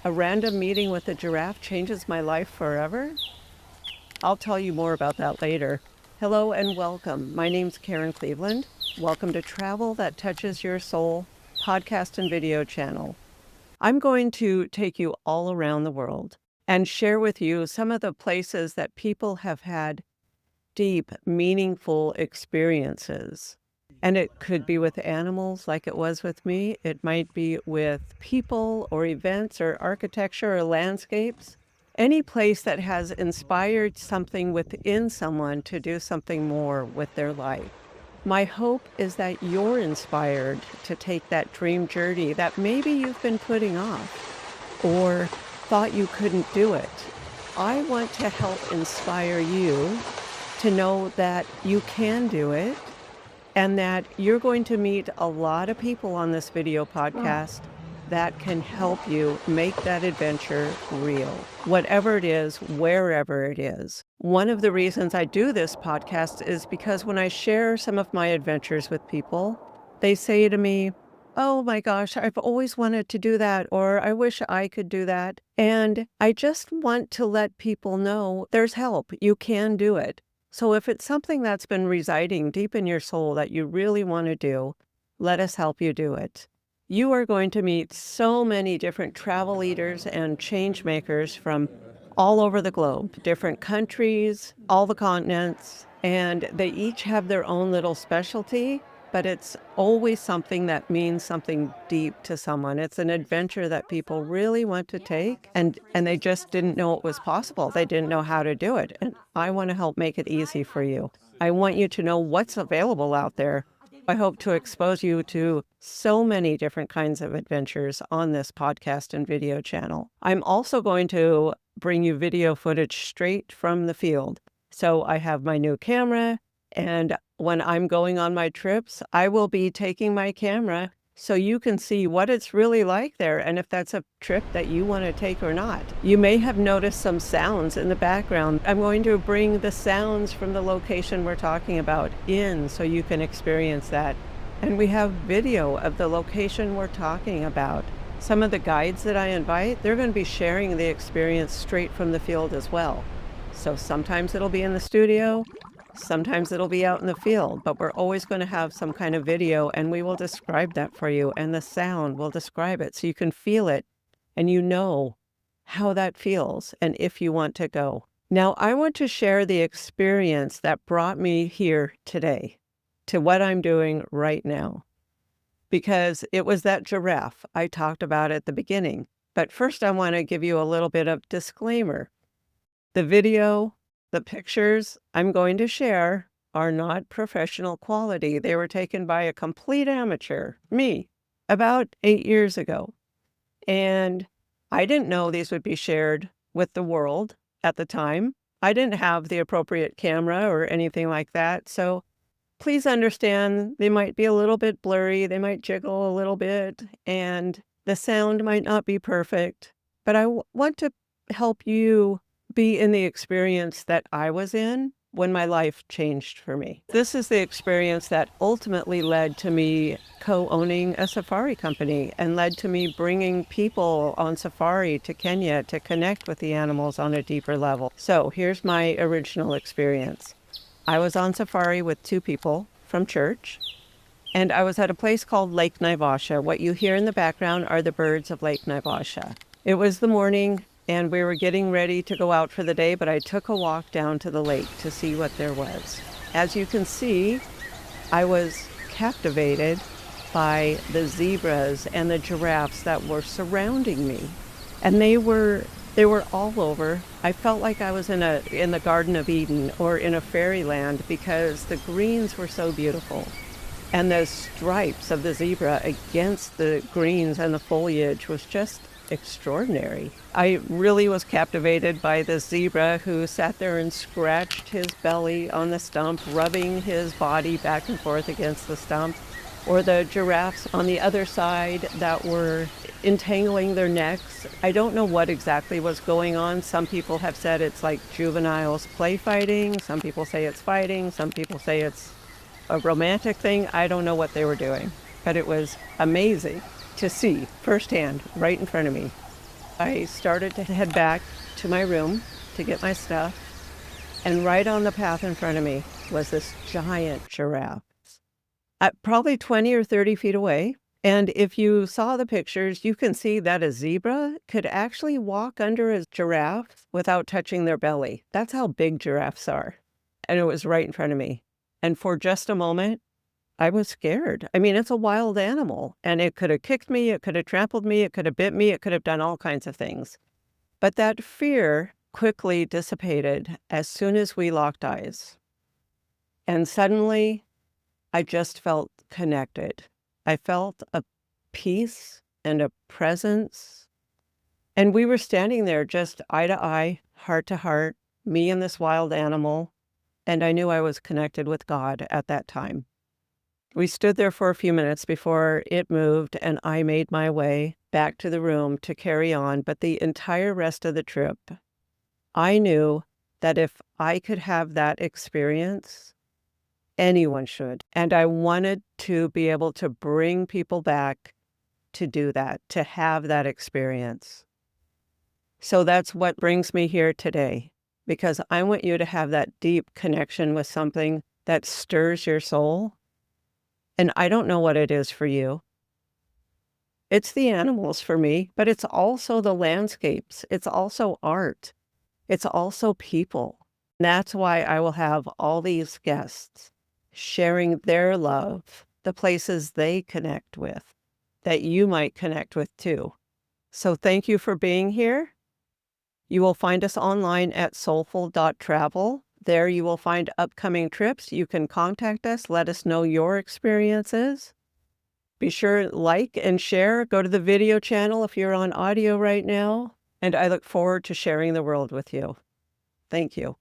A random meeting with a giraffe changes my life forever? I'll tell you more about that later. Hello and welcome. My name's Karen Cleveland. Welcome to Travel That Touches Your Soul podcast and video channel. I'm going to take you all around the world and share with you some of the places that people have had deep, meaningful experiences. And it could be with animals like it was with me. It might be with people or events or architecture or landscapes. Any place that has inspired something within someone to do something more with their life. My hope is that you're inspired to take that dream journey that maybe you've been putting off or thought you couldn't do it. I want to help inspire you to know that you can do it and that you're going to meet a lot of people on this video podcast that can help you make that adventure real, whatever it is, wherever it is. One of the reasons I do this podcast is because when I share some of my adventures with people, they say to me, "Oh my gosh, I've always wanted to do that," or "I wish I could do that." And I just want to let people know there's help. You can do it. So if it's something that's been residing deep in your soul that you really want to do, let us help you do it. You are going to meet so many different travel leaders and change makers from all over the globe, different countries, all the continents, and they each have their own little specialty, but it's always something that means something deep to someone. It's an adventure that people really want to take, and they just didn't know it was possible. They didn't know how to do it, and I want to help make it easy for you. I want you to know what's available out there. I hope to expose you to so many different kinds of adventures on this podcast and video channel. I'm also going to bring you video footage straight from the field. So I have my new camera, and when I'm going on my trips, I will be taking my camera so you can see what it's really like there and if that's a trip that you want to take or not. You may have noticed some sounds in the background. I'm going to bring the sounds from the location we're talking about in so you can experience that. And we have video of the location we're talking about. Some of the guides that I invite, they're going to be sharing the experience straight from the field as well. So sometimes it'll be in the studio, sometimes it'll be out in the field, but we're always going to have some kind of video and we will describe that for you, and the sound will describe it so you can feel it and you know how that feels and if you want to go. Now, I want to share the experience that brought me here today to what I'm doing right now, because it was that giraffe I talked about at the beginning. But first, I want to give you a little bit of disclaimer. The video, the pictures I'm going to share are not professional quality. They were taken by a complete amateur, me, about 8 years ago. And I didn't know these would be shared with the world at the time. I didn't have the appropriate camera or anything like that. So please understand they might be a little bit blurry. They might jiggle a little bit and the sound might not be perfect. But I want to help you be in the experience that I was in when my life changed for me. This is the experience that ultimately led to me co-owning a safari company and led to me bringing people on safari to Kenya to connect with the animals on a deeper level. So here's my original experience. I was on safari with two people from church, and I was at a place called Lake Naivasha. What you hear in the background are the birds of Lake Naivasha. It was the morning, and we were getting ready to go out for the day, but I took a walk down to the lake to see what there was. As you can see, I was captivated by the zebras and the giraffes that were surrounding me. And they were all over. I felt like I was in the Garden of Eden or in a fairyland because the greens were so beautiful. And the stripes of the zebra against the greens and the foliage was just extraordinary. I really was captivated by this zebra who sat there and scratched his belly on the stump, rubbing his body back and forth against the stump, or the giraffes on the other side that were entangling their necks. I don't know what exactly was going on. Some people have said it's like juveniles play fighting. Some people say it's fighting. Some people say it's a romantic thing. I don't know what they were doing, but it was amazing to see firsthand right in front of me. I started to head back to my room to get my stuff, and right on the path in front of me was this giant giraffe, at probably 20 or 30 feet away. And if you saw the pictures, you can see that a zebra could actually walk under a giraffe without touching their belly. That's how big giraffes are. And it was right in front of me. And for just a moment, I was scared. I mean, it's a wild animal, and it could have kicked me, it could have trampled me, it could have bit me, it could have done all kinds of things. But that fear quickly dissipated as soon as we locked eyes. And suddenly, I just felt connected. I felt a peace and a presence. And we were standing there just eye to eye, heart to heart, me and this wild animal. And I knew I was connected with God at that time. We stood there for a few minutes before it moved, and I made my way back to the room to carry on. But the entire rest of the trip, I knew that if I could have that experience, anyone should. And I wanted to be able to bring people back to do that, to have that experience. So that's what brings me here today, because I want you to have that deep connection with something that stirs your soul. And I don't know what it is for you. It's the animals for me, but it's also the landscapes. It's also art. It's also people. That's why I will have all these guests sharing their love, the places they connect with, that you might connect with too. So thank you for being here. You will find us online at soulful.travel. There you will find upcoming trips. You can contact us, let us know your experiences. Be sure to like and share. Go to the video channel if you're on audio right now. And I look forward to sharing the world with you. Thank you.